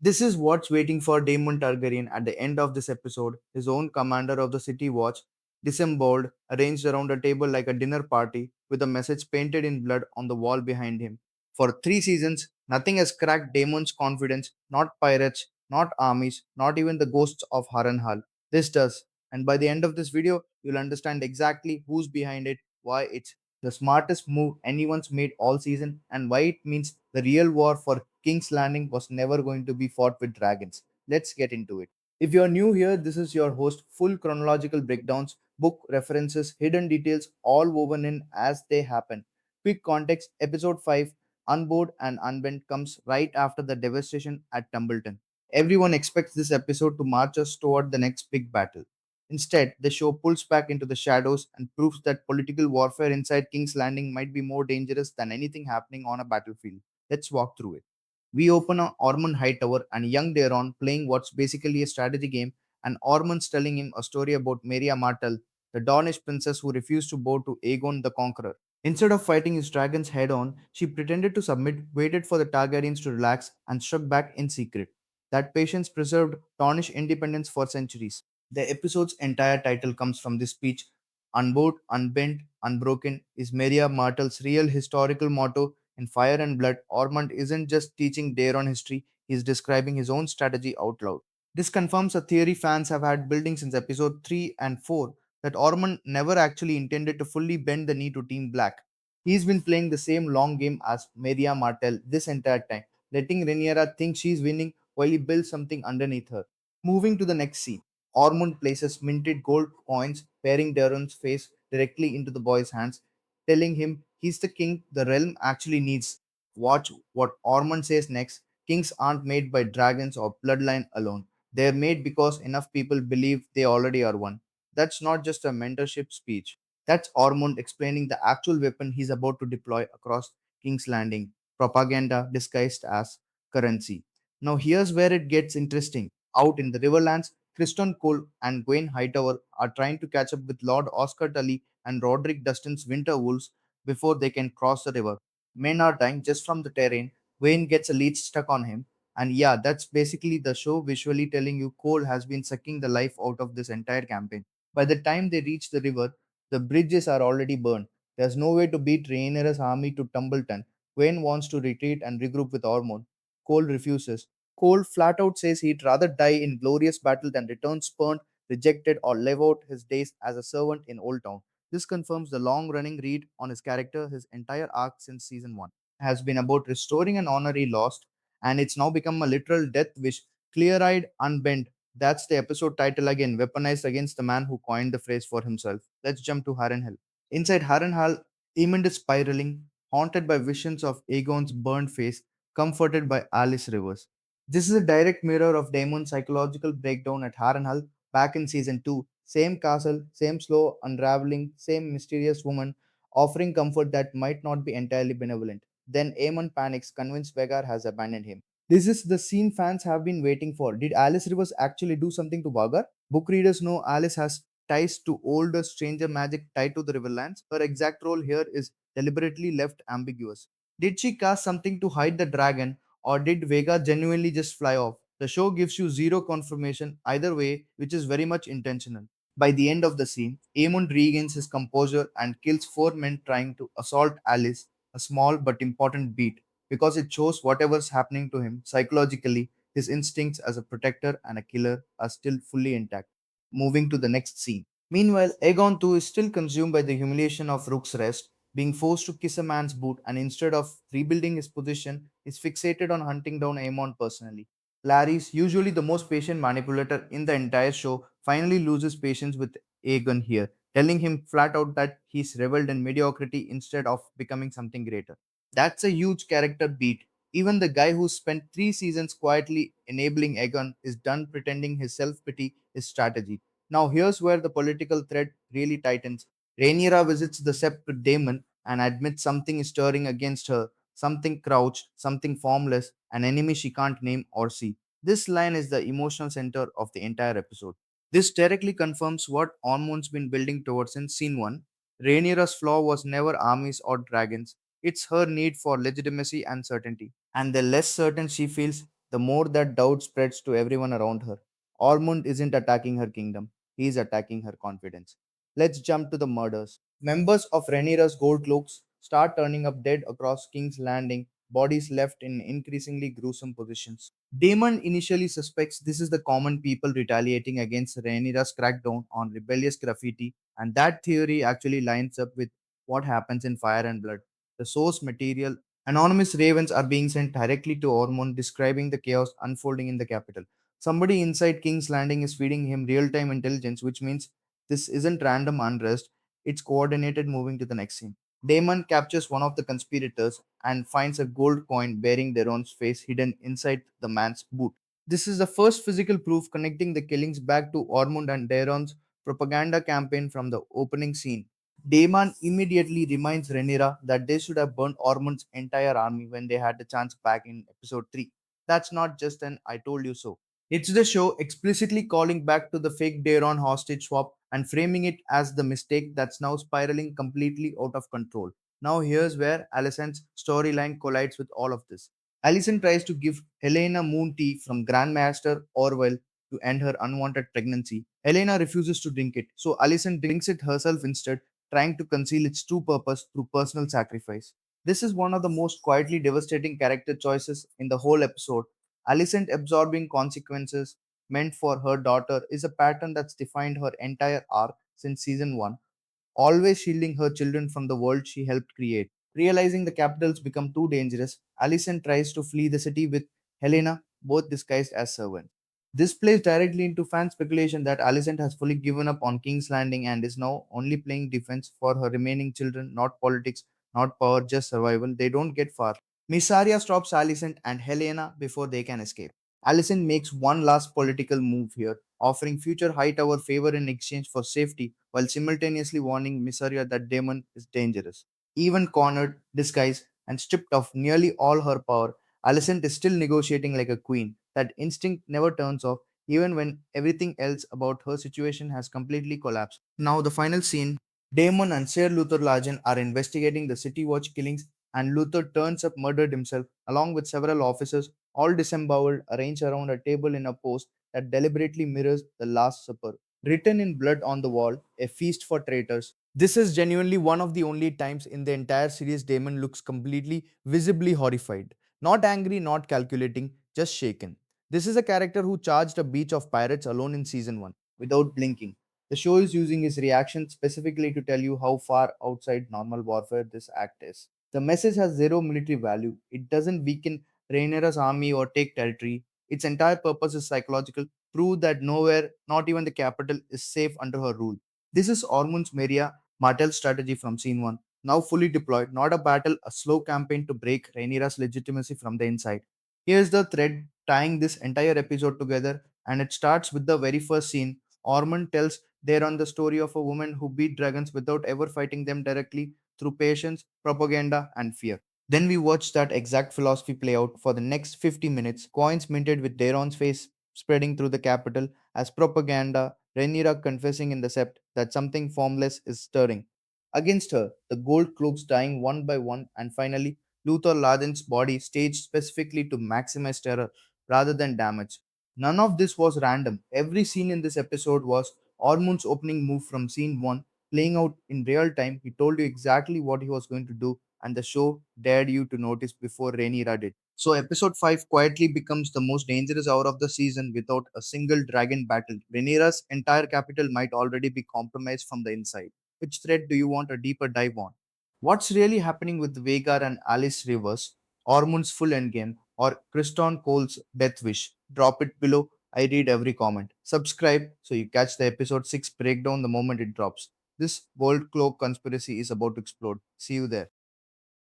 This is what's waiting for Daemon Targaryen at the end of this episode. His own commander of the city watch, disemboweled, arranged around a table like a dinner party, with a message painted in blood on the wall behind him. For 3 seasons, nothing has cracked Daemon's confidence, not pirates, not armies, not even the ghosts of Harrenhal. This does. And by the end of this video, you'll understand exactly who's behind it, why it's the smartest move anyone's made all season, and why it means the real war for King's Landing was never going to be fought with dragons. Let's get into it. If you're new here, this is your host, full chronological breakdowns, book references, hidden details, all woven in as they happen. Quick context: Episode 5, Unboard and Unbent, comes right after the devastation at Tumbleton. Everyone expects this episode to march us toward the next big battle. Instead, the show pulls back into the shadows and proves that political warfare inside King's Landing might be more dangerous than anything happening on a battlefield. Let's walk through it. We open on Ormond Hightower and young Daeron playing what's basically a strategy game, and Ormond's telling him a story about Maria Martell, the Dornish princess who refused to bow to Aegon the Conqueror. Instead of fighting his dragons head on, she pretended to submit, waited for the Targaryens to relax, and struck back in secret. That patience preserved Dornish independence for centuries. The episode's entire title comes from this speech. Unbowed, unbent, unbroken is Maria Martell's real historical motto. In Fire and Blood, Ormond isn't just teaching Daeron history, he is describing his own strategy out loud. This confirms a theory fans have had building since episode 3 and 4, that Ormond never actually intended to fully bend the knee to Team Black. He's been playing the same long game as Maria Martell this entire time, letting Rhaenyra think she's winning while he builds something underneath her. Moving to the next scene, Ormond places minted gold coins, peering Daeron's face directly into the boy's hands, telling him he's the king the realm actually needs. Watch what Ormond says next. Kings aren't made by dragons or bloodline alone. They're made because enough people believe they already are one. That's not just a mentorship speech. That's Ormond explaining the actual weapon he's about to deploy across King's Landing, propaganda disguised as currency. Now, here's where it gets interesting. Out in the Riverlands, Criston Cole and Gwen Hightower are trying to catch up with Lord Oscar Tully and Roderick Dustin's Winter Wolves before they can cross the river. Men are dying just from the terrain. Wayne gets a leech stuck on him. And yeah, that's basically the show visually telling you Cole has been sucking the life out of this entire campaign. By the time they reach the river, the bridges are already burned. There's no way to beat Rhaenyra's army to Tumbleton. Wayne wants to retreat and regroup with Ormond. Cole refuses. Cole flat out says he'd rather die in glorious battle than return spurned, rejected, or live out his days as a servant in Old Town. This confirms the long running read on his character. His entire arc since season 1 has been about restoring an honor he lost, and it's now become a literal death wish, clear eyed, unbent. That's the episode title again, weaponized against the man who coined the phrase for himself. Let's jump to Harrenhal. Inside Harrenhal, Aemond is spiraling, haunted by visions of Aegon's burned face, comforted by Alice Rivers. This is a direct mirror of Daemon's psychological breakdown at Harrenhal back in season 2. Same castle, same slow unraveling, same mysterious woman offering comfort that might not be entirely benevolent. Then Aemon panics, convinced Vegar has abandoned him. This is the scene fans have been waiting for. Did Alice Rivers actually do something to Vagar? Book readers know Alice has ties to older stranger magic tied to the Riverlands. Her exact role here is deliberately left ambiguous. Did she cast something to hide the dragon, or did Vega genuinely just fly off? The show gives you zero confirmation either way, which is very much intentional. By the end of the scene, Aemon regains his composure and kills 4 men trying to assault Alice, a small but important beat, because it shows whatever's happening to him psychologically, his instincts as a protector and a killer are still fully intact. Moving to the next scene. Meanwhile, Aegon too is still consumed by the humiliation of Rook's Rest, being forced to kiss a man's boot, and instead of rebuilding his position, is fixated on hunting down Aemon personally. Larry's, usually the most patient manipulator in the entire show, finally loses patience with Aegon here, telling him flat out that he's reveled in mediocrity instead of becoming something greater. That's a huge character beat. Even the guy who spent 3 seasons quietly enabling Aegon is done pretending his self pity is strategy. Now, here's where the political thread really tightens. Rhaenyra visits the Sept to Daemon and admits something is stirring against her, something crouched, something formless, an enemy she can't name or see. This line is the emotional center of the entire episode. This directly confirms what Ormond's been building towards since scene 1. Rhaenyra's flaw was never armies or dragons, it's her need for legitimacy and certainty. And the less certain she feels, the more that doubt spreads to everyone around her. Ormond isn't attacking her kingdom, he is attacking her confidence. Let's jump to the murders. Members of Rhaenyra's Gold Cloaks start turning up dead across King's Landing, bodies left in increasingly gruesome positions. Daemon initially suspects this is the common people retaliating against Rhaenyra's crackdown on rebellious graffiti, and that theory actually lines up with what happens in Fire and Blood. The source material, anonymous ravens are being sent directly to Ormond, describing the chaos unfolding in the capital. Somebody inside King's Landing is feeding him real time intelligence, which means this isn't random unrest, it's coordinated moving to the next scene. Daemon captures one of the conspirators and finds a gold coin bearing Daeron's face hidden inside the man's boot. This is the first physical proof connecting the killings back to Ormond and Daeron's propaganda campaign from the opening scene. Daemon immediately reminds Rhaenyra that they should have burned Ormond's entire army when they had the chance back in episode 3. That's not just an I told you so. It's the show explicitly calling back to the fake Daeron hostage swap and framing it as the mistake that's now spiraling completely out of control. Now here's where Alyson's storyline collides with all of this. Alysanne tries to give Helena moon tea from Grandmaster Orwell to end her unwanted pregnancy. Helena refuses to drink it, so Alysanne drinks it herself instead, trying to conceal its true purpose through personal sacrifice. This is one of the most quietly devastating character choices in the whole episode. Alicent absorbing consequences meant for her daughter is a pattern that's defined her entire arc since season 1, always shielding her children from the world she helped create. Realizing the capitals become too dangerous, Alicent tries to flee the city with Helena, both disguised as servants. This plays directly into fan speculation that Alicent has fully given up on King's Landing and is now only playing defense for her remaining children, not politics, not power, just survival. They don't get far. Missaria stops Alicent and Helena before they can escape. Alicent makes one last political move here, offering future Hightower favor in exchange for safety, while simultaneously warning Missaria that Daemon is dangerous. Even cornered, disguised, and stripped of nearly all her power, Alicent is still negotiating like a queen. That instinct never turns off, even when everything else about her situation has completely collapsed. Now, the final scene. Daemon and Ser Luther Largen are investigating the City Watch killings, and Luther turns up murdered himself, along with several officers, all disemboweled, arranged around a table in a pose that deliberately mirrors the Last Supper. Written in blood on the wall, a feast for traitors. This is genuinely one of the only times in the entire series Damon looks completely, visibly horrified. Not angry, not calculating, just shaken. This is a character who charged a beach of pirates alone in season 1, without blinking. The show is using his reaction specifically to tell you how far outside normal warfare this act is. The message has zero military value. It doesn't weaken Rhaenyra's army or take territory. Its entire purpose is psychological, prove that nowhere, not even the capital, is safe under her rule. This is Ormond's Maria Martell's strategy from scene 1, now fully deployed, not a battle, a slow campaign to break Rhaenyra's legitimacy from the inside. Here's the thread tying this entire episode together, and it starts with the very first scene. Ormond tells Daeron the story of a woman who beat dragons without ever fighting them directly through patience, propaganda, and fear. Then we watch that exact philosophy play out for the next 50 minutes, coins minted with Daeron's face spreading through the capital as propaganda, Rhaenyra confessing in the sept that something formless is stirring. Against her, the gold cloaks dying one by one, and finally, Luthor Larden's body staged specifically to maximize terror rather than damage. None of this was random. Every scene in this episode was Ormond's opening move from scene 1 playing out in real time. He told you exactly what he was going to do, and the show dared you to notice before Rhaenyra did. So, episode 5 quietly becomes the most dangerous hour of the season without a single dragon battle. Rhaenyra's entire capital might already be compromised from the inside. Which thread do you want a deeper dive on? What's really happening with Vhagar and Alice Rivers, Ormond's full endgame, or Criston Cole's death wish? Drop it below. I read every comment. Subscribe so you catch the episode 6 breakdown the moment it drops. This gold cloak conspiracy is about to explode. See you there.